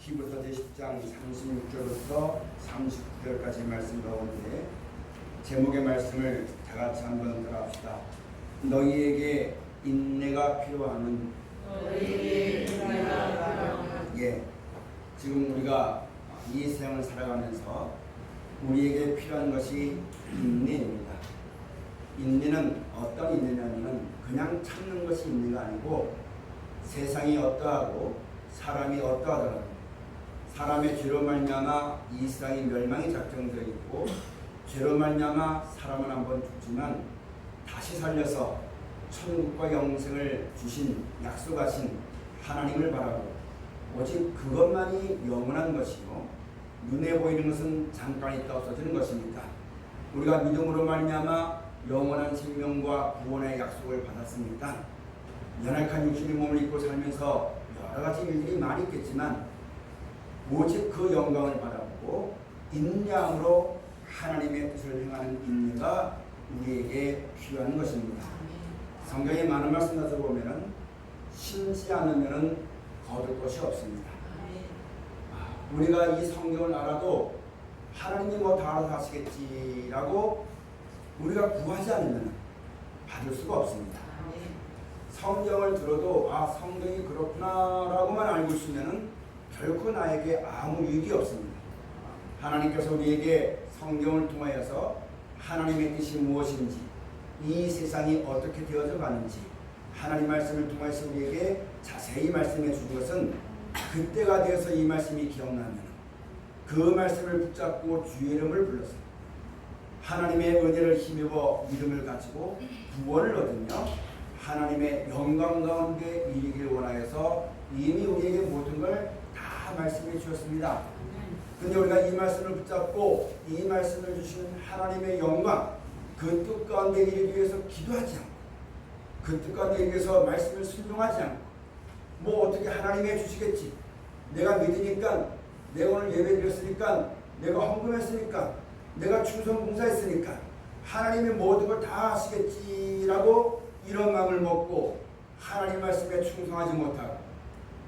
히브리서 제10장 36절부터 39절까지 말씀 가운데 제목의 말씀을 다 같이 한번 따라합시다. 너희에게 인내가 필요하는. 예, 지금 우리가 이 세상을 살아가면서 우리에게 필요한 것이 인내입니다. 인내는 어떤 인내냐면 그냥 참는 것이 인내가 아니고 세상이 어떠하고 사람이 어떠하더라도 사람의 죄로 말미암아 이 세상이 멸망이 작정되어 있고 죄로 말미암아 사람은 한번 죽지만 다시 살려서 천국과 영생을 주신 약속하신 하나님을 바라고 오직 그것만이 영원한 것이고 눈에 보이는 것은 잠깐 있다 없어지는 것입니다. 우리가 믿음으로 말미암아 영원한 생명과 구원의 약속을 받았으니까 연약한 육신의 몸을 입고 살면서 여러 가지 일들이 많이 있겠지만 오직 그 영광을 바라보고 인내함으로 하나님의 뜻을 행하는 인내가 우리에게 필요한 것입니다. 성경에 많은 말씀 가서 보면은 신지 않으면은 거둘 것이 없습니다. 우리가 이 성경을 알아도 하나님이 뭐 다 알아서 하시겠지라고 우리가 구하지 않으면 받을 수가 없습니다. 성경을 들어도 성경이 그렇구나라고만 알고 있으면 결코 나에게 아무 유익이 없습니다. 하나님께서 우리에게 성경을 통하여서 하나님의 뜻이 무엇인지 이 세상이 어떻게 되어져 가는지 하나님 말씀을 통해서 우리에게 자세히 말씀해 주신 것은 그때가 되어서 이 말씀이 기억나면 그 말씀을 붙잡고 주의 이름을 불러서 하나님의 은혜를 힘입어 믿음을 가지고 구원을 얻으며 하나님의 영광 가운데 이르기를 원하여서 이미 우리에게 모든 걸 다 말씀해 주셨습니다. 근데 우리가 이 말씀을 붙잡고 이 말씀을 주신 하나님의 영광 그 뜻 가운데 이르기 위해서 기도하지 않고 그 뜻 가운데 이르기 위해서 말씀을 순종하지 않고 뭐 어떻게 하나님이 해주시겠지, 내가 믿으니까, 내가 오늘 예배 드렸으니까, 내가 헌금했으니까, 내가 충성 봉사했으니까 하나님이 모든 걸 다 하시겠지라고 이런 마음을 먹고 하나님 말씀에 충성하지 못하고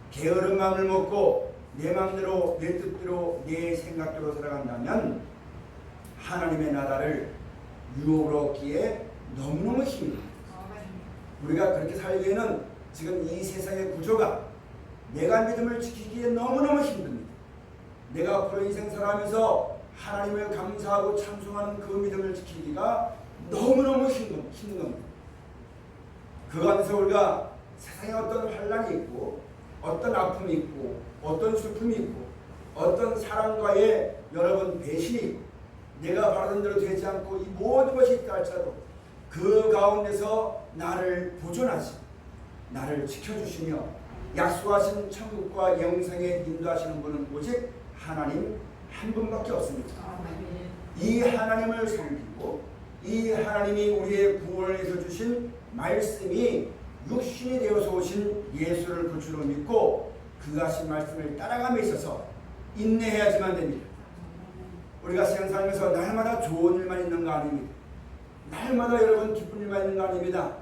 게으른 마음을 먹고 내 마음대로 내 뜻대로 내 생각대로 살아간다면 하나님의 나라를 유혹으로 얻기에 너무너무 힘듭니다. 우리가 그렇게 살기에는 지금 이 세상의 구조가 내가 믿음을 지키기에 너무너무 힘듭니다. 내가 앞으로 인생 살아가면서 하나님을 감사하고 찬송하는 그 믿음을 지키기가 너무너무 힘든 겁니다. 그 안에서 우리가 세상에 어떤 환란이 있고 어떤 아픔이 있고 어떤 슬픔이 있고 어떤 사람과의 여러분 배신이 있고 내가 바라는 대로 되지 않고 이 모든 것이 있다 할지라도 그 가운데서 나를 보존하시고 나를 지켜주시며 약속하신 천국과 영생에 인도하시는 분은 오직 하나님 한 분밖에 없습니다. 이 하나님을 섬기고 이 하나님이 우리의 구원을 위해서 주신 말씀이 육신이 되어서 오신 예수를 구주로 믿고 그가 하신 말씀을 따라감에 있어서 인내해야지만 됩니다. 우리가 세상 살면서 날마다 좋은 일만 있는 거 아닙니다. 날마다 여러분 기쁜 일만 있는 거 아닙니다.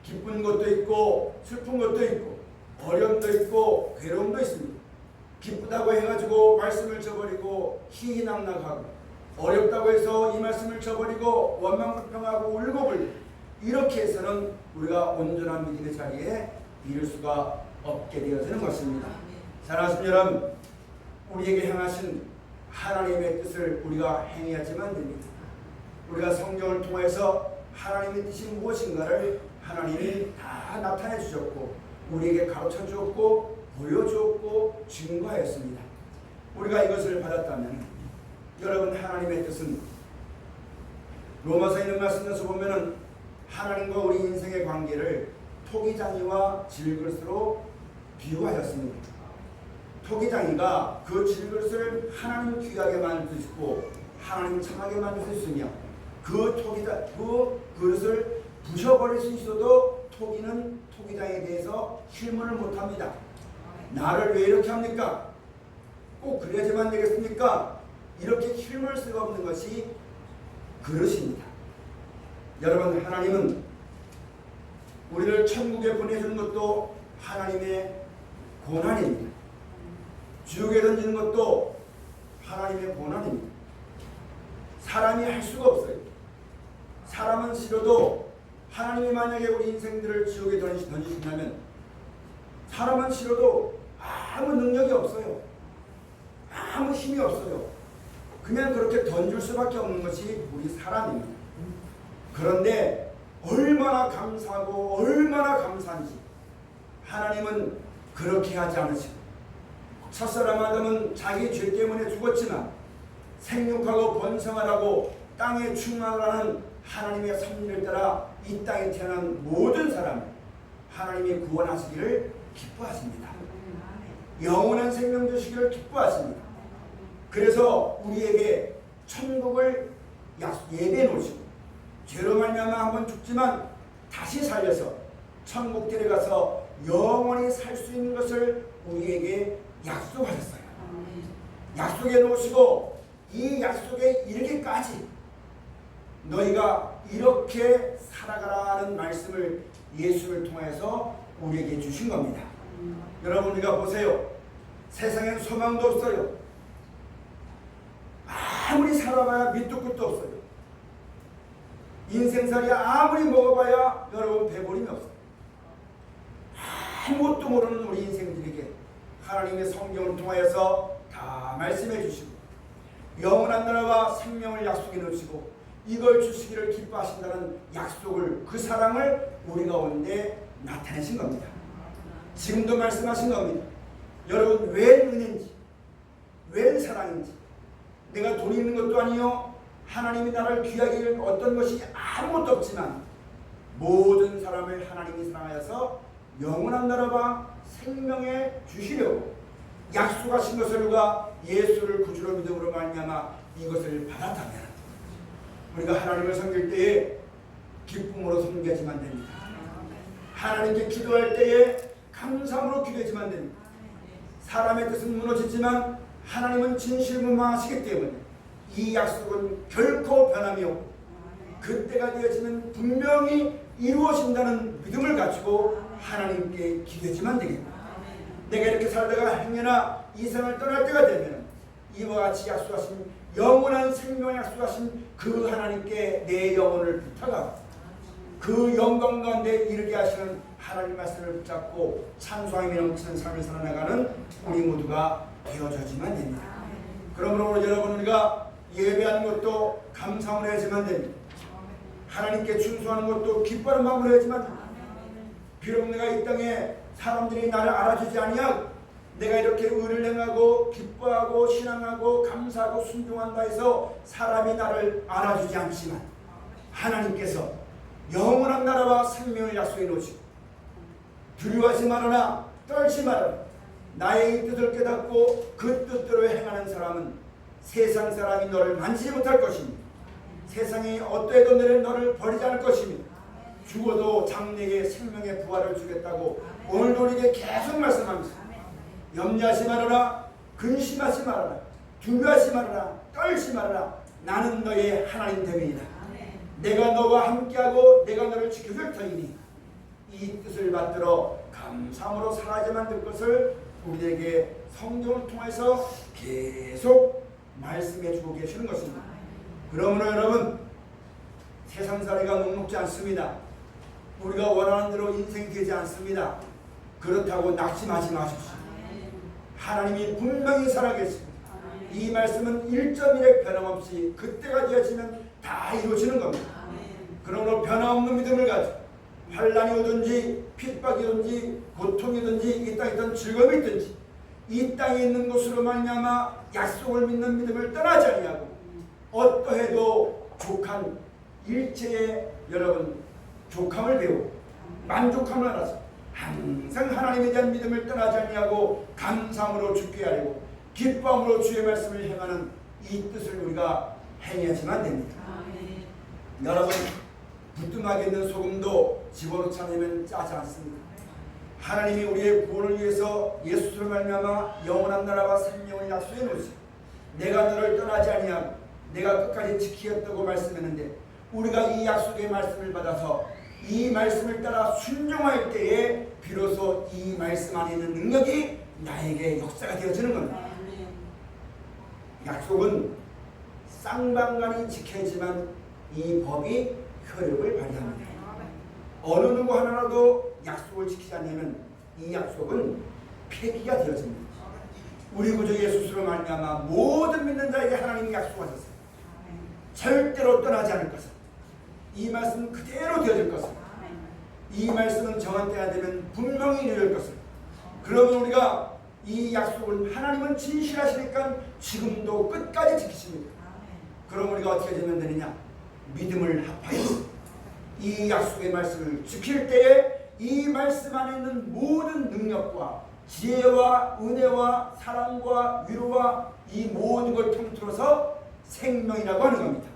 기쁜 것도 있고 슬픈 것도 있고 어려움도 있고 괴로움도 있습니다. 기쁘다고 해가지고 말씀을 저버리고 희희낙낙하고 어렵다고 해서 이 말씀을 저버리고 원망불평하고 울고불고 이렇게 해서는 우리가 온전한 믿음의 자리에 이를 수가 없게 되어지는 것입니다. 사랑하는 여러분, 우리에게 행하신 하나님의 뜻을 우리가 행해야지만 됩니다. 우리가 성경을 통해서 하나님의 뜻이 무엇인가를 하나님이 다 나타내 주셨고 우리에게 가르쳐 주었고 보여주었고 증거하였습니다. 우리가 이것을 받았다면 여러분 하나님의 뜻은 로마서에 있는 말씀에서 보면은 하나님과 우리 인생의 관계를 토기장이와 질그릇으로 비유하였습니다. 토기장이가 그 질그릇을 하나님 귀하게 만들 수 있고 하나님 참하게 만들 수 있으며 그 그릇을 부셔버릴 수 있어도 토기는 토기장에 대해서 실문을 못합니다. 나를 왜 이렇게 합니까? 꼭 그래야지만 되겠습니까? 이렇게 힘을 쓰고 없는 것이 그릇입니다. 여러분 하나님은 우리를 천국에 보내주는 것도 하나님의 고난입니다. 지옥에 던지는 것도 하나님의 권한입니다. 사람이 할 수가 없어요. 사람은 싫어도 하나님이 만약에 우리 인생들을 지옥에 던지신다면 사람은 싫어도 아무 능력이 없어요. 아무 힘이 없어요. 그냥 그렇게 던질 수밖에 없는 것이 우리 사람입니다. 그런데 얼마나 감사하고 얼마나 감사한지 하나님은 그렇게 하지 않으시고 첫사람 아담은 자기 죄 때문에 죽었지만 생육하고 번성하라고 땅에 충만하라는 하나님의 섭리를 따라 이 땅에 태어난 모든 사람을 하나님이 구원하시기를 기뻐하십니다. 영원한 생명 주시기를 기뻐하십니다. 그래서 우리에게 천국을 예배해 놓으시고 죄로 말미암아 한번 죽지만 다시 살려서 천국 데려가서 영원히 살 수 있는 것을 우리에게 약속하셨어요. 약속해 놓으시고 이 약속에 이르기까지 너희가 이렇게 살아가라는 말씀을 예수를 통해서 우리에게 주신 겁니다. 여러분 우리가 보세요. 세상엔 소망도 없어요. 아무리 살아봐야 밑도 끝도 없어요. 인생살이 아무리 먹어봐야 여러분 배부름이 없어요. 아무것도 모르는 우리 인생들에게 하나님의 성경을 통하여서 다 말씀해 주시고 영원한 나라와 생명을 약속해 놓으시고 이걸 주시기를 기뻐하신다는 약속을 그 사랑을 우리 가운데 나타내신 겁니다. 지금도 말씀하신 겁니다. 여러분 웬 은혜인지 웬 사랑인지 내가 돈이 있는 것도 아니요 하나님이 나를 귀하게 여긴 어떤 것이 아무것도 없지만 모든 사람을 하나님이 사랑하여서 영원한 나라와 생명에 주시려고 약속하신 것을 우리가 예수를 구주로 믿음으로 말미암아 이것을 받았다면 우리가 하나님을 섬길 때에 기쁨으로 섬겨야지만 됩니다. 하나님께 기도할 때에 감사함으로 기도하지만 됩니다. 사람의 뜻은 무너지지만 하나님은 진실무망하시기 때문에 이 약속은 결코 변함이 없고 그때가 되어지면 분명히 이루어진다는 믿음을 가지고 하나님께 기도하지만 되겠다. 내가 이렇게 살다가 행여나 이 세상을 떠날 때가 되면 이와 같이 약속하신 영원한 생명을 약속하신 그 하나님께 내 영혼을 부탁하고 그 영광 가운데 이르게 하시는 하나님 말씀을 붙잡고 찬송함이 넘치는 삶을 살아나가는 우리 모두가 되어져지만 됩니다. 그러므로 여러분 우리가 예배하는 것도 감사함으로 해야지만 됩니다. 하나님께 충성하는 것도 기뻐하는 마음으로 해야지만 됩니다. 비록 내가 이 땅에 사람들이 나를 알아주지 아니하고 내가 이렇게 의를 행하고 기뻐하고 신앙하고 감사하고 순종한다 해서 사람이 나를 알아주지 않지만 하나님께서 영원한 나라와 생명을 약속해 놓으시고 두려워하지 말아라 떨지 말아라 나의 이 뜻을 깨닫고 그 뜻대로 행하는 사람은 세상 사람이 너를 만지지 못할 것입니다. 세상이 어떠해도 너를 버리지 않을 것입니다. 죽어도 장래에 생명의 부활을 주겠다고 오늘도 우리에게 계속 말씀합니다. 염려하지 말아라 근심하지 말아라 두려워하지 말아라 떨지 말아라 나는 너의 하나님 됨이니라. 내가 너와 함께하고 내가 너를 지켜줄 터이니 이 뜻을 받들어 감사함으로 살아야만 될 것을 우리에게 성경을 통해서 계속 말씀해 주고 계시는 것입니다. 그러므로 여러분 세상살이가 녹록지 않습니다. 우리가 원하는 대로 인생이 되지 않습니다. 그렇다고 낙심하지 마십시오. 하나님이 분명히 살아계십니다. 이 말씀은 1.1의 변함없이 그때가 되어지면 다 이루어지는 겁니다. 그러므로 변함없는 믿음을 가지고 환난이 오든지 핍박이 오든지 고통이든지 이 땅에 있던 즐거움이 있든지 이 땅에 있는 것으로 말미암아 약속을 믿는 믿음을 떠나지 아니하고 어떠해도 족한 일체의 여러분 족함을 배우고 만족함을 알아서 항상 하나님에 대한 믿음을 떠나지 아니하고 감사함으로 죽게 하려고 기뻐함으로 주의 말씀을 행하는 이 뜻을 우리가 행해야지만 됩니다. 여러분 부뚜막에 있는 소금도 집어넣지 않으면 짜지 않습니다. 하나님이 우리의 구원을 위해서 예수를 말미암아 영원한 나라와 생명을 약속해 놓으시고 내가 너를 떠나지 아니하고 내가 끝까지 지키겠다고 말씀했는데 우리가 이 약속의 말씀을 받아서 이 말씀을 따라 순종할 때에 비로소 이 말씀 안에 있는 능력이 나에게 역사가 되어지는 겁니다. 약속은 쌍방간이 지켜야지만 이 법이 효력을 발휘합니다. 어느 누구 하나라도 약속을 지키지 않으면 이 약속은 폐기가 되어집니다. 우리 구주 예수로 말미암아 모든 믿는 자에게 하나님이 약속하셨어요. 절대로 떠나지 않을 것을. 이 말씀은 그대로 되어질 것을. 이 말씀은 정한 때가 되면 분명히 이루어질 것을. 그러면 우리가 이 약속을 하나님은 진실하시니까 지금도 끝까지 지키십니다. 그럼 우리가 어떻게 되면 되느냐? 믿음을 합하여서 이 약속의 말씀을 지킬 때에 이 말씀 안에 있는 모든 능력과 지혜와 은혜와 사랑과 위로와 이 모든 걸 통틀어서 생명이라고 하는 겁니다.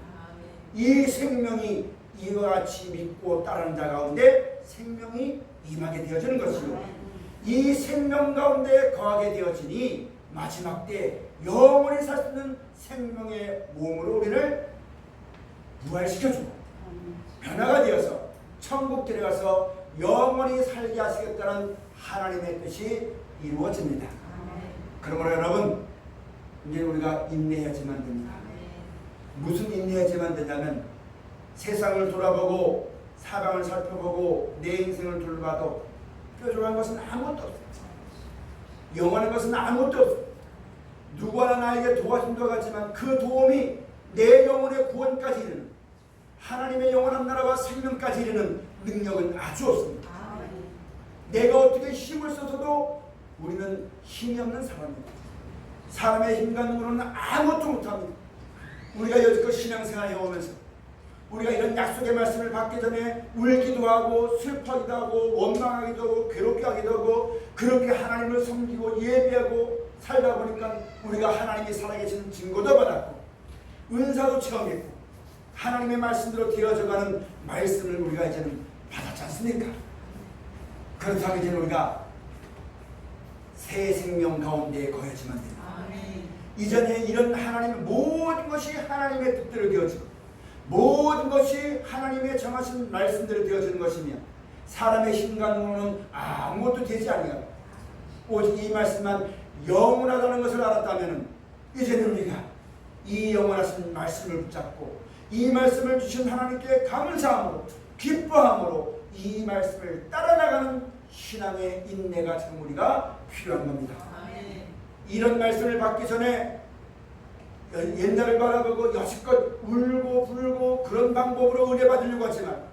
이 생명이 이와 같이 믿고 따르는 자 가운데 생명이 임하게 되어지는 것이요, 이 생명 가운데 거하게 되어지니 마지막 때 영원히 살 수 있는 생명의 몸으로 우리를 부활시켜주고 변화가 되어서 천국 들어가서 영원히 살게 하시겠다는 하나님의 뜻이 이루어집니다. 그러므로 여러분, 이제 우리가 인내해야지만 됩니다. 무슨 인내해야지만 되냐면 세상을 돌아보고 사방을 살펴보고 내 인생을 둘러봐도 뾰족한 것은 아무것도 없어요. 영원한 것은 아무것도 없어요. 누구 하나 나에게 도와준다고 하지만 그 도움이 내 영혼의 구원까지 이르는, 하나님의 영원한 나라와 생명까지 이르는 능력은 아주 없습니다. 내가 어떻게 힘을 써서도 우리는 힘이 없는 사람입니다. 사람의 힘과 능력으로는 아무것도 못합니다. 우리가 여지껏 신앙생활 해오면서 우리가 이런 약속의 말씀을 받기 전에 울기도 하고 슬퍼하기도 하고 원망하기도 하고 괴롭게 하기도 하고 그렇게 하나님을 섬기고 예배하고 살다 보니까 우리가 하나님이 살아계시는 증거도 받았고 은사도 체험했고 하나님의 말씀대로 되어져가는 말씀을 우리가 이제는 받았지 않습니까? 그렇다면 이제는 우리가 새 생명 가운데 거해지면 됩니다. 이전에 이런 하나님의 모든 것이 하나님의 뜻대로 되어지고 모든 것이 하나님의 정하신 말씀대로 되어지는 것이며 사람의 힘과 능력은 아무것도 되지 아니하고 오직 이 말씀만 영원하다는 것을 알았다면 이제는 우리가 이 영원하신 말씀을 붙잡고 이 말씀을 주신 하나님께 감사함으로 기뻐함으로 이 말씀을 따라나가는 신앙의 인내가 참 우리가 필요한 겁니다. 이런 말씀을 받기 전에 옛날을 바라보고 여지껏 울고 불고 그런 방법으로 의뢰받으려고 하지만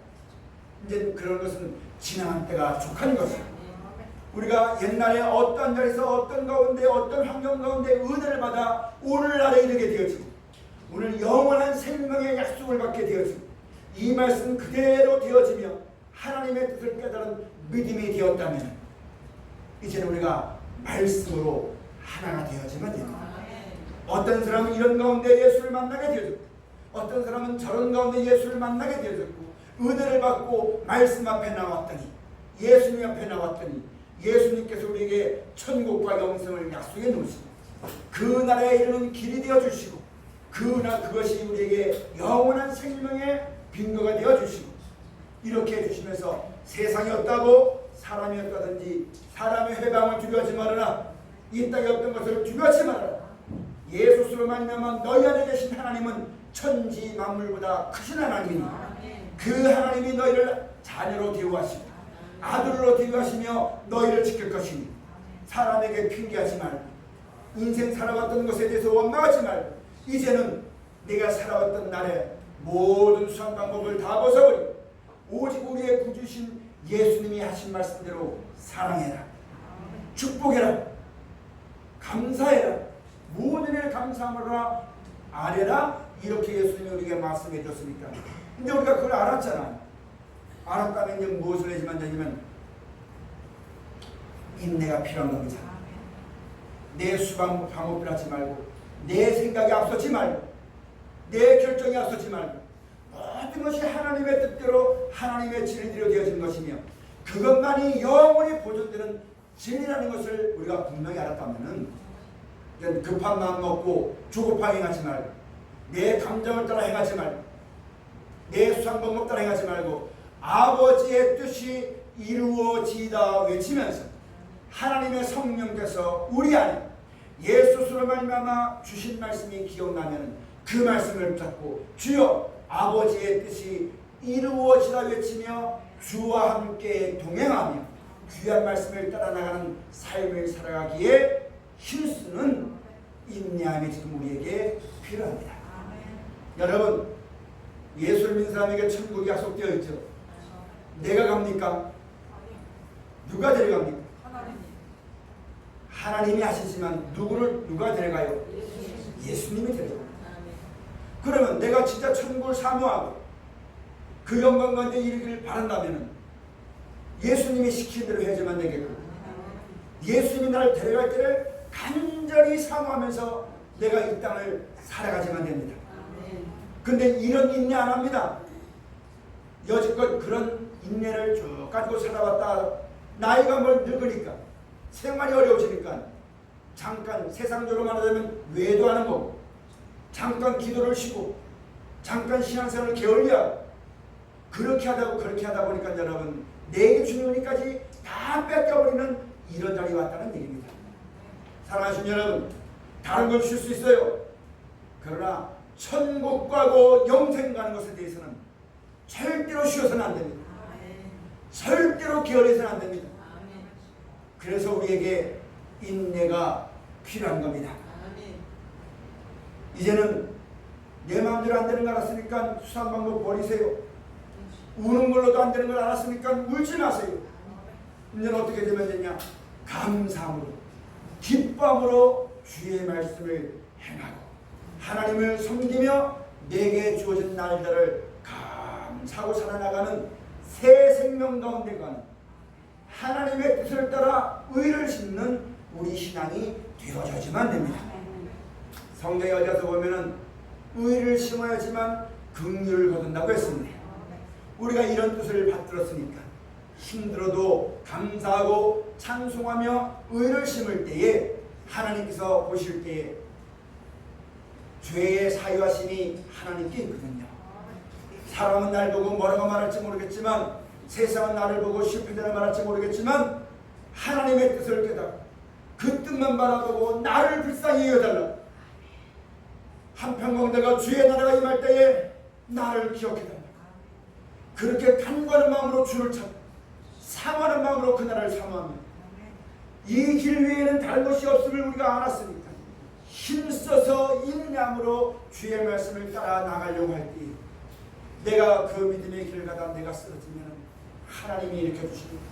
이제 그런 것은 지나간 때가 족한 것입니다. 우리가 옛날에 어떤 자리에서 어떤 가운데 어떤 환경 가운데 은혜를 받아 오늘날에 이르게 되어지고 오늘 영원한 생명의 약속을 받게 되어지고 이 말씀 그대로 되어지며 하나님의 뜻을 깨달은 믿음이 되었다면 이제는 우리가 말씀으로 하나가 되어지면 됩니다. 어떤 사람은 이런 가운데 예수를 만나게 되어졌고 어떤 사람은 저런 가운데 예수를 만나게 되어졌고 은혜를 받고 말씀 앞에 나왔더니 예수님 앞에 나왔더니 예수님께서 우리에게 천국과 영생을 약속해 놓으시고 그 나라에 이르는 길이 되어주시고 그것이 우리에게 영원한 생명의 빈거가 되어주시고 이렇게 해주시면서 세상이 없다고 사람이 없다든지 사람의 회방을 두려워하지 말아라. 이 땅에 없던 것을 두려워하지 말아라. 예수스로 말미암아 너희 안에 계신 하나님은 천지 만물보다 크신 하나님이니 그 하나님이 너희를 자녀로 대우하시고 아들로 대우하시며 너희를 지킬 것이니 사람에게 핑계하지 말고 인생 살아왔던 것에 대해서 원망하지 말고 이제는 내가 살아왔던 날에 모든 수학 방법을 다 벗어버리고 오직 우리의 구주신 예수님이 하신 말씀대로 사랑해라, 축복해라, 감사해라, 모든 일 감사하라, 아뢰라. 이렇게 예수님이 우리에게 말씀해 줬으니까 근데 우리가 그걸 알았잖아요. 알았다면 이제 무엇을 해야지만 되냐면 인내가 필요한 겁니다. 내 수방 방법을 하지 말고 내 생각이 앞서지 말고 내 결정이 앞서지 말고 모든 것이 하나님의 뜻대로 하나님의 진리대로 되어진 것이며 그것만이 영원히 보존되는 진리라는 것을 우리가 분명히 알았다면 급한 마음 먹고 조급하게 행하지 말고 내 감정을 따라 행하지 말고 내 수상 방법 따라 행하지 말고 아버지의 뜻이 이루어지다 외치면서 하나님의 성령께서 우리 안에 예수 예수로 말미암아 주신 말씀이 기억나면 그 말씀을 붙잡고 주여 아버지의 뜻이 이루어지라 외치며 주와 함께 동행하며 귀한 말씀을 따라 나가는 삶을 살아가기에 힘쓰는 인내함이 지금 우리에게 필요합니다. 여러분, 예수를 믿는 사람에게 천국이 약속되어 있죠. 내가 갑니까? 누가 데려갑니까? 하나님이 하시지만 누가 데려가요? 예수님이 데려가요. 그러면 내가 진짜 천국을 사모하고 그 영광 가운데 이르기를 바란다면 예수님이 시킨 대로 해야지만 되겠고, 예수님이 나를 데려갈 때를 간절히 사모하면서 내가 이 땅을 살아가지만 됩니다. 근데 이런 인내 안 합니다. 여지껏 그런 인내를 쭉 가지고 살아왔다 나이가 늙으니까 생활이 어려워지니까 잠깐 세상적으로 말하자면 외도하는 거고, 잠깐 기도를 쉬고 잠깐 신앙생활을 게을리하고 그렇게 하다 보니까 여러분 내게 주는 것까지 다 뺏겨버리는 이런 날이 왔다는 얘기입니다. 사랑하시는 여러분, 다른 걸 쉴 수 있어요. 그러나 천국 가고 영생 가는 것에 대해서는 절대로 쉬어서는 안 됩니다. 절대로 게을리해서는 안 됩니다. 그래서 우리에게 인내가 필요한 겁니다. 이제는 내 마음대로 안 되는 걸 알았으니까 수상 방법 버리세요. 우는 걸로도 안 되는 걸 알았으니까 울지 마세요. 이제는 어떻게 되면 되냐? 감사함으로, 기쁨으로 주의 말씀을 행하고 하나님을 섬기며 내게 주어진 날들을 감사하고 살아나가는 새 생명 가운데 가는 하나님의 뜻을 따라 의를 심는 우리 신앙이 되어져야지만 됩니다. 성경에 어디서 보면은 의를 심어야지만 긍휼을 거둔다고 했습니다. 우리가 이런 뜻을 받들었으니까 힘들어도 감사하고 찬송하며 의를 심을 때에 하나님께서 보실 때에 죄의 사유하심이 하나님께 있거든요. 사람은 날 보고 뭐라고 말할지 모르겠지만, 세상은 나를 보고 실패되라 말할지 모르겠지만, 하나님의 뜻을 깨닫고 그 뜻만 바라보고 나를 불쌍히 여겨달라. 한평생 내가 주의 나라가 임할 때에 나를 기억해달라. 그렇게 간과하는 마음으로 주를 찾고 사모하는 마음으로 그 나라를 사모하며 이 길 위에는 다른 것이 없음을 우리가 알았으니까 힘써서 인내함으로 주의 말씀을 따라 나가려고 할 때 내가 그 믿음의 길을 가다 내가 쓰러지면 하나님이 일으켜주십니다.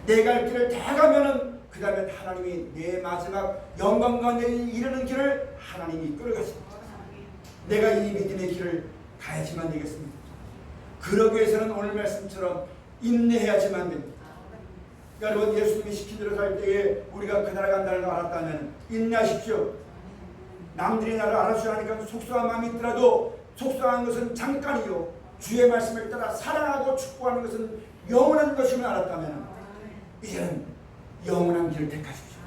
내가 갈 길을 다 가면은 그 다음에 하나님이 내 마지막 영광 가운데 이르는 길을 하나님이 이끌어가십니다. 내가 이 믿음의 길을 가야지만 되겠습니다. 그러기 위해서는 오늘 말씀처럼 인내해야지만 됩니다. 여러분, 예수님이 시킨 대로 살 때에 우리가 그 나라 간다는 걸 알았다면 인내하십시오. 남들이 나를 알아주지 않으니까 속상한 마음이 있더라도 속상한 것은 잠깐이요, 주의 말씀을 따라 사랑하고 축복하는 것은 영원한 것임을 알았다면 이제는 영원한 길을 택하십시오.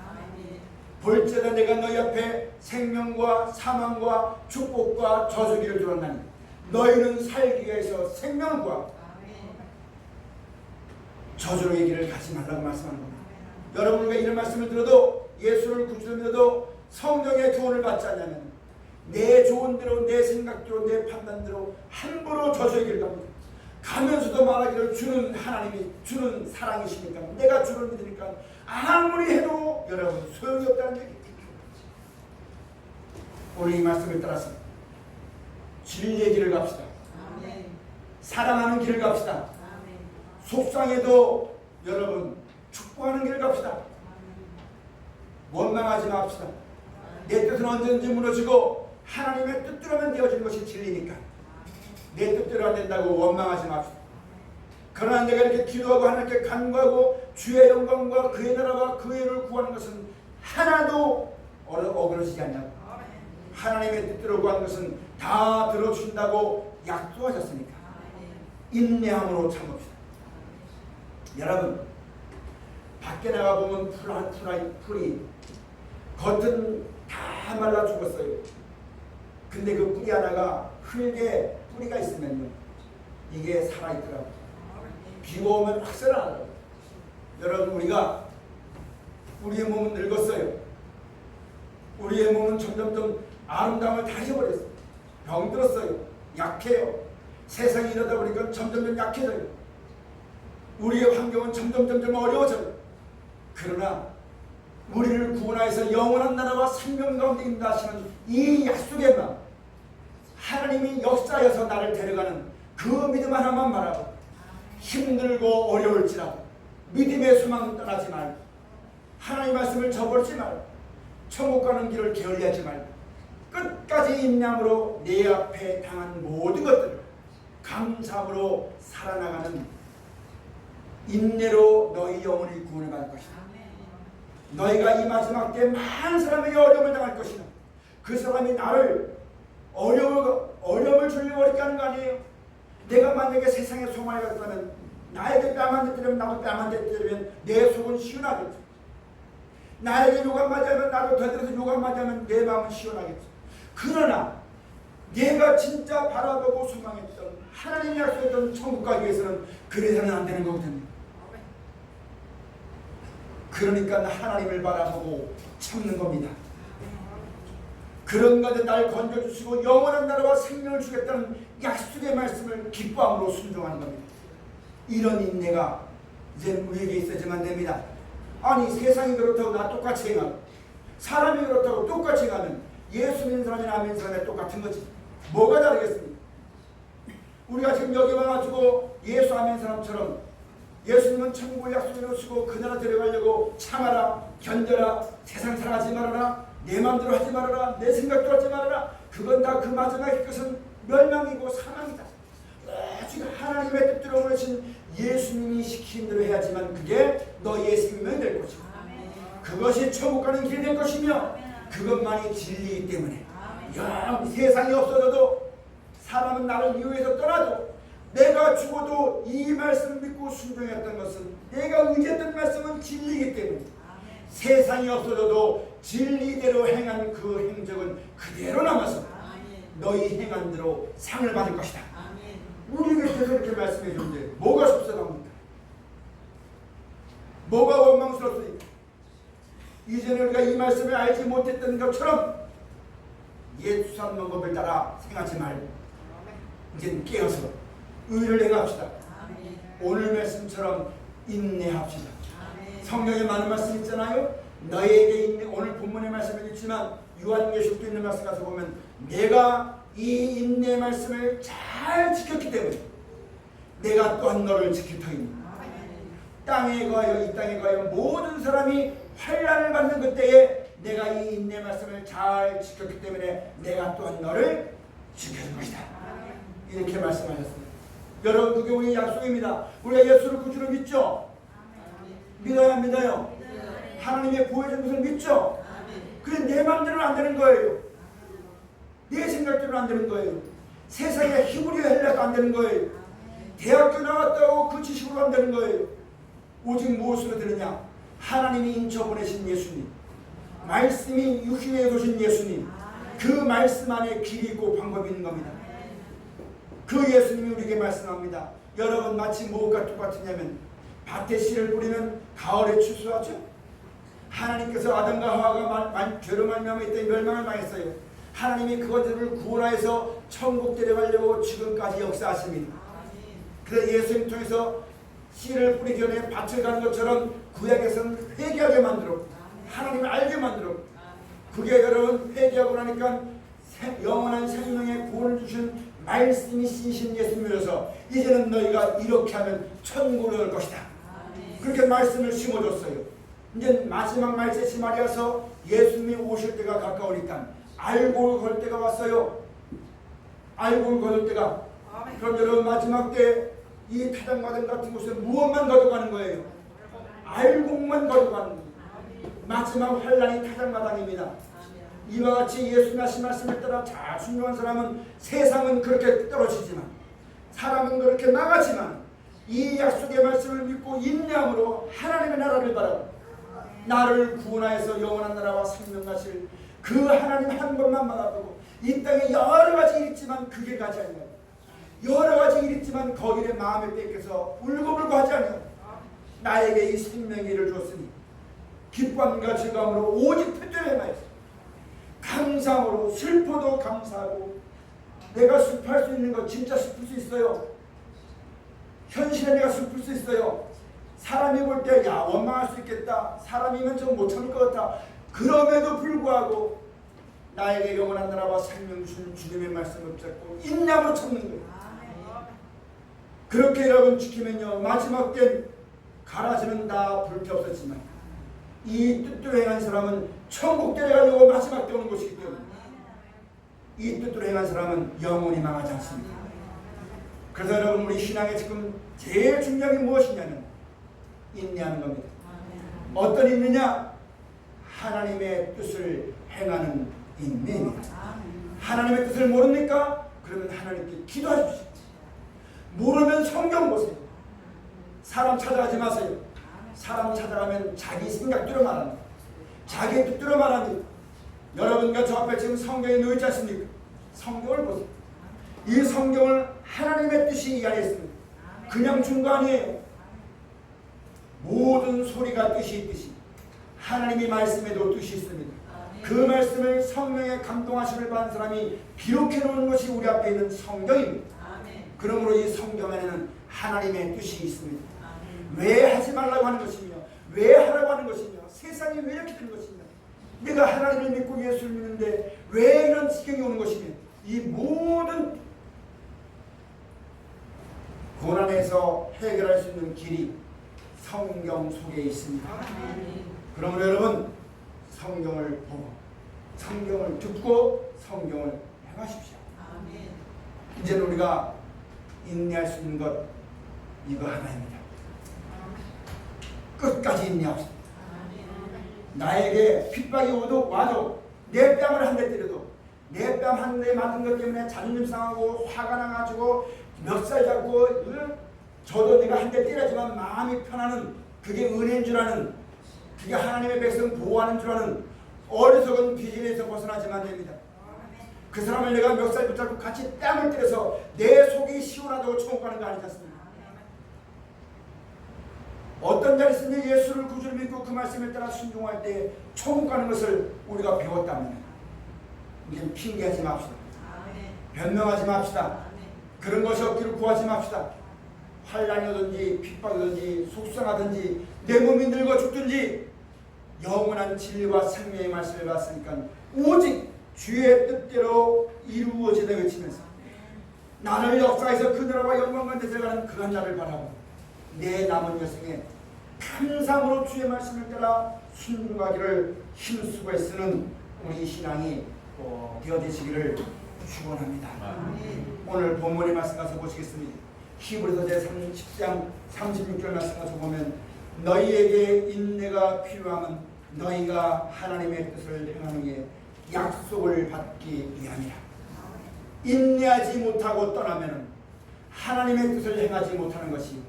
볼지어다 내가 너희 앞에 생명과 사망과 축복과 저주기를 두었나니 너희는 살기 위해서 생명과 저주의 길을 가지 말라고 말씀하는 겁니다. 여러분, 우리가 이런 말씀을 들어도 예수를 구주로 믿어도 성령의 교훈을 받지 않냐면 내 좋은 대로, 내 생각대로, 내 판단대로 함부로 저주의 길을 갑니다. 가면서도 말하기를 주는 하나님이 주는 사랑이시니까 내가 주를 믿으니까 아무리 해도 여러분 소용이 없다는 얘기입니다. 오늘 이 말씀을 따라서 진리의 길을 갑시다. 사랑하는 길을 갑시다. 속상해도 여러분 축복하는 길을 갑시다. 원망하지 맙시다. 내 뜻은 언제든지 무너지고 하나님의 뜻대로만 되어지는 것이 진리니까 내 뜻대로 안 된다고 원망하지 맙시다. 그러나 내가 이렇게 기도하고 하나님께 간구하고 주의 영광과 그의 나라와 그의 의를 구하는 것은 하나도 어그러지지 않냐고. 하나님의 뜻대로 구한 것은 다 들어주신다고 약속하셨으니까 인내함으로 참읍시다. 여러분, 밖에 나가보면 풀이 겉은 다 말라 죽었어요. 근데 그 뿌리 하나가 흙에 뿌리가 있으면요 이게 살아있더라고요. 비가 오면 확 살아나요. 여러분, 우리가 우리의 몸은 늙었어요. 우리의 몸은 점점점 아름다움을 다 잃어버렸어요. 병들었어요. 약해요. 세상이 이러다 보니까 점점점 약해져요. 우리의 환경은 점점 어려워져요. 그러나 우리를 구원하여서 영원한 나라와 생명 가운데 인도하시는 이 약속의 마음, 하나님이 역사하여서 나를 데려가는 그 믿음 하나만 바라고 힘들고 어려울지라도 믿음의 소망을 떠나지 말고 하나님의 말씀을 저버리지 말고 천국 가는 길을 게을리하지 말고 끝까지 인내함으로 내 앞에 당한 모든 것들을 감사함으로 살아나가는 인내로 너희 영혼이 구원을 받을 것이다. 너희가 이 마지막 때에 많은 사람에게 어려움을 당할 것이다. 그 사람이 나를 어려움을 주려고 이렇게 하는 거 아니에요. 내가 만약에 세상에 소망을 갖다면 나에게 뺨 한 대 때리면 나도 뺨 한 대 때리면 내 속은 시원하겠죠. 나에게 욕을 맞으면 나도 되들어서 욕을 맞으면 내 마음은 시원하겠죠. 그러나 내가 진짜 바라보고 소망했던 하나님이 약속했던 천국 가기 위해서는 그래서는 안 되는 거거든요. 그러니까 하나님을 바라보고 참는 겁니다. 그런 가운데 날 건져주시고 영원한 나라와 생명을 주겠다는 약속의 말씀을 기뻐함으로 순종하는 겁니다. 이런 인내가 이제 우리에게 있어야지만 됩니다. 아니 세상이 그렇다고 나 똑같이 행하고 사람이 그렇다고 똑같이 행하면 예수 믿는 사람이나 안 믿는 사람이 똑같은 거지. 뭐가 다르겠습니까? 우리가 지금 여기 와가지고 예수 안 믿는 사람처럼 예수님은 천국을 약속해 놓으시고 그 나라 데려가려고 참아라, 견뎌라, 세상 살아가지 말아라, 내 마음대로 하지 말아라, 내 생각대로 하지 말아라. 그건 다 그 마지막의 것은 멸망이고 사망이다. 지금 하나님의 뜻대로 보내신 예수님이 시킨 대로 해야지만 그게 너희의 생명이 될 것이고 그것이 천국 가는 길이 될 것이며 그것만이 진리이기 때문에 세상이 없어져도 사람은 나를 이유해서 떠나도 내가 죽어도 이 말씀을 믿고 순종했던 것은 내가 의지했던 말씀은 진리이기 때문에 세상이 없어져도 진리대로 행한 그 행적은 그대로 남아서 너희 행한 대로 상을 받을 것이다. 우리에게서 이렇게 말씀해 주는데 뭐가 섭섭합니까? 뭐가 원망스럽습니까? 이전에 우리가 이 말씀을 알지 못했던 것처럼 옛 수상 방법을 따라 생각하지 말고 이제 깨어서 의를 행합시다. 오늘 말씀처럼 인내합시다. 성경에 많은 말씀 있잖아요. 너에게 인내, 오늘 본문의 말씀을 있지만 요한계시록도 있는 말씀 가서 보면 내가 이 인내 말씀을 잘 지켰기 때문에 내가 또한 너를 지킬 터이니 땅에 거하여 이 땅에 거하여 모든 사람이 환난을 받는 그때에 내가 이 인내 말씀을 잘 지켰기 때문에 내가 또한 너를 지켜줄 것이다. 이렇게 말씀하셨습니다. 여러분 그게 우리의 약속입니다. 우리가 예수를 구주로 믿죠? 믿어야 믿어요. 하나님의 보여준 것을 믿죠? 그래 내 마음대로는 안 되는 거예요. 내 생각대로는 안 되는 거예요. 세상에 히브리어 헬라도 안 되는 거예요. 대학교 나왔다고 그 지식으로 안 되는 거예요. 오직 무엇으로 되느냐? 하나님이 인쳐 보내신 예수님, 말씀이 육신에 오신 예수님, 그 말씀 안에 길이 있고 방법이 있는 겁니다. 그 예수님이 우리에게 말씀합니다. 여러분 마치 무엇과 똑같으냐면 밭에 씨를 뿌리면 가을에 추수하죠. 하나님께서 아담과 하와가 죄로 말미암아 있던 멸망을 당했어요. 하나님이 그것들을 구원하여서 천국 데려가려고 지금까지 역사하십니다. 그래서 예수님 통해서 씨를 뿌리기 전에 밭을 가는 것처럼 구약에서는 회개하게 만들었고 하나님을 알게 만들었고 그게 여러분 회개하고 나니까 영원한 생명의 구원을 주신 말씀이 신신 예수님이어서 이제는 너희가 이렇게 하면 천국을 갈 것이다. 그렇게 말씀을 심어줬어요. 이제 마지막 말세시 말이어서 예수님이 오실 때가 가까우니까 알고 걸 때가 왔어요. 알고 걸 때가. 그럼 여러분 마지막 때 이 타작마당 같은 곳에 무엇만 거둬가는 거예요? 알곡만 거둬가는 거예요. 마지막 환란이 타작마당입니다. 이와 같이 예수님 하신 말씀을 따라 잘 순종한 사람은 세상은 그렇게 떨어지지만 사람은 그렇게 나가지만 이 약속의 말씀을 믿고 인내함으로 하나님의 나라를 바라고 나를 구원하여서 영원한 나라와 생명 가실 그 하나님 한 번만 바라보고 이 땅에 여러 가지 일 있지만 그게 가지 않냐. 여러 가지 일 있지만 거기에 마음에 뺏겨서 울고불고 하지 않냐. 나에게 이 생명의 일을 줬으니 기쁨과 즐거움으로 오직 표절에 마였어. 감사하고 내가 슬퍼할 수 있는 거 진짜 슬플 수 있어요. 현실에 내가 슬플 수 있어요. 사람이 볼 때 야 원망할 수 있겠다. 사람이면 좀 못 참을 것 같아. 그럼에도 불구하고 나에게 영원한 나라와 생명 주신 주님의 말씀을 붙잡고 인내함으로 참는 거예요. 그렇게 여러분 지키면요 마지막 땐 가라지는 다 불태 없었지만 이 뜻대로 행한 사람은 천국 데려가려고 마지막 때 오는 것이기 때문에 이 뜻대로 행한 사람은 영원히 망하지 않습니다. 그래서 여러분 우리 신앙에 지금 제일 중요한 게 무엇이냐면 인내하는 겁니다. 어떤 인내냐? 하나님의 뜻을 행하는 인내입니다. 하나님의 뜻을 모릅니까? 그러면 하나님께 기도하십시오. 모르면 성경 보세요. 사람 찾아가지 마세요. 사람 찾아가면 자기 생각대로 말합니다. 자기 뜻대로 말합니다. 여러분과 저 앞에 지금 성경에 놓여 있지 않습니까? 성경을 보세요. 이 성경을 하나님의 뜻이 이 안에 있습니다. 그냥 준 거 아니에요. 모든 소리가 뜻이 있듯이 하나님이 말씀에도 뜻이 있습니다. 그 말씀을 성령의 감동하심을 받은 사람이 기록해 놓은 것이 우리 앞에 있는 성경입니다. 그러므로 이 성경 안에는 하나님의 뜻이 있습니다. 왜 하지 말라고 하는 것이며 왜 하라고 하는 것이며 세상이 왜 이렇게 되는 것이며 내가 하나님을 믿고 예수를 믿는데 왜 이런 지경이 오는 것이며 이 모든 고난에서 해결할 수 있는 길이 성경 속에 있습니다. 그러므로 여러분 성경을 보고 성경을 듣고 성경을 행하십시오. 이제는 우리가 인내할 수 있는 것 이거 하나입니다. 끝까지 인내합시다. 나에게 핍박이 와도 내 뺨을 한 대 때려도 내 뺨 한 대 맞은 것 때문에 자존심 상하고 화가 나가지고 멱살 잡고 저도 내가 한 대 때렸지만 마음이 편하는 그게 은혜인 줄 아는 그게 하나님의 백성 보호하는 줄 아는 어리석은 비전에서 벗어나지만 됩니다. 그 사람을 내가 멱살 붙잡고 같이 뺨을 때려서 내 속이 시원하다고 천국 가는 거 아니지 않습니까? 어떤 자리 있으면 예수를 구주로 믿고 그 말씀에 따라 순종할 때 천국 가는 것을 우리가 배웠다면 이제 핑계하지 맙시다. 변명하지 맙시다. 그런 것이 없기를 구하지 맙시다. 환난이 오든지 핍박이든지 속상하든지 내 몸이 늙어 죽든지 영원한 진리와 생명의 말씀을 받았으니까 오직 주의 뜻대로 이루어지다 외치면서 나를 역사에서 그 나라와 영광 가운데 들어가는 그 한 날을 바라고 내 남은 여생에 감사함으로 주의 말씀을 따라 순종하기를 힘쓰고 애쓰는 우리 신앙이 되어지시기를 축원합니다. 오늘 본문의 말씀 가서 보시겠습니다. 히브리서 제10장 36절 말씀 가서 보면 너희에게 인내가 필요하면 너희가 하나님의 뜻을 행하는 게 약속을 받기 위함이라. 인내하지 못하고 떠나면 하나님의 뜻을 행하지 못하는 것이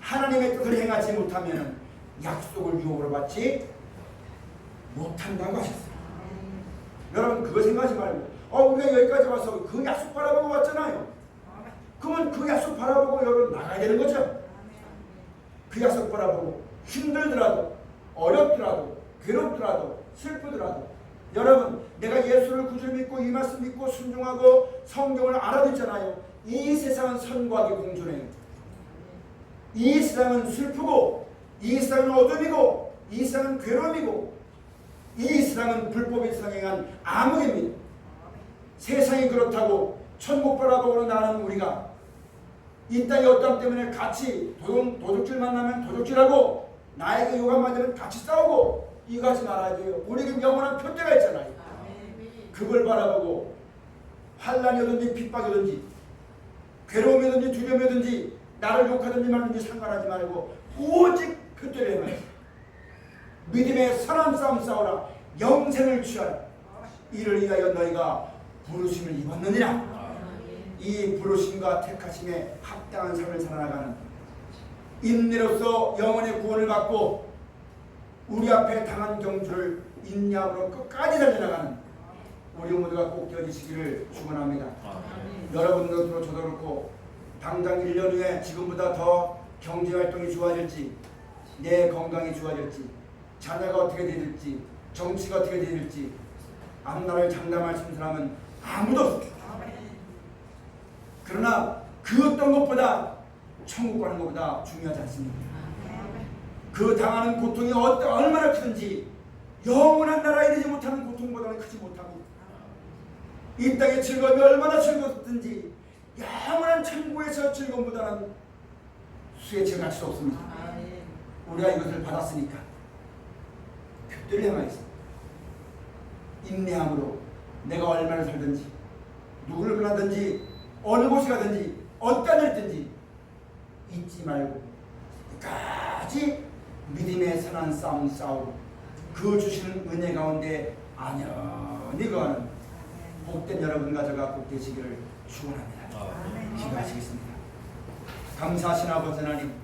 하나님의 뜻을 행하지 못하면 약속을 유혹으로 받지 못한다고 하셨어요. 여러분 그거 생각하지 말고 우리가 여기까지 와서 그 약속 바라보고 왔잖아요. 그러면 그 약속 바라보고 여러분 나가야 되는 거죠. 그 약속 바라보고 힘들더라도 어렵더라도 괴롭더라도 슬프더라도 여러분 내가 예수를 구주로 믿고 이 말씀 믿고 순종하고 성경을 알아듣잖아요. 이 세상은 선과 악의 공존해요. 이 세상은 슬프고 이 세상은 어둠이고 이 세상은 괴로움이고 이 세상은 불법이 성행한 암흑입니다. 세상이 그렇다고 천국 바라보고 나는 우리가 이 땅의 어떤 때문에 같이 도둑질 만나면 도둑질하고 나에게 욕을 맞으면 같이 싸우고 이거 하지 말아야 돼요. 우리에게 영원한 표대가 있잖아요. 그걸 바라보고 환난이 오든지 핍박이 오든지 괴로움이든지 두려움이든지 나를 욕하든지 말든지 상관하지 말고 오직 표대를 행하라. 믿음의 선한 싸움 싸우라. 영생을 취하라. 이를 위하여 너희가 부르심을 입었느니라. 이 부르심과 택하심에 합당한 삶을 살아나가는 인내로서 영혼의 구원을 받고 우리 앞에 당한 경주를 인내함으로 끝까지 달려나가는 우리 모두가 꼭 되어지시기를 축원합니다. 여러분들도 저도 그렇고 당장 1년 후에 지금보다 더 경제활동이 좋아질지 내 건강이 좋아질지 자녀가 어떻게 될지 정치가 어떻게 될지 앞날을 장담할 수 있는 사람은 아무도 없습니다. 그러나 그 어떤 것보다 천국 가는 것보다 중요하지 않습니다. 그 당하는 고통이 얼마나 크든지 영원한 나라에 이르지 못하는 고통보다는 크지 못하고, 이 땅의 즐거움이 얼마나 즐겁든지 영원한 천국에서 즐거움보다는 수의 갈 수 없습니다. 우리가 이것을 받았으니까 표대를 행하겠습니다. 인내함으로 내가 얼마나 살든지, 누구를 만나든지, 어느 곳에 가든지, 어떤 일 있든지 잊지 말고 끝까지 믿음의 선한 싸움 싸우고 그 주시는 은혜 가운데 안연히 거하는 복된 여러분 가져가 꼭 되시기를 축원합니다. 기도하시겠습니다. 감사하신 아버지 하나님,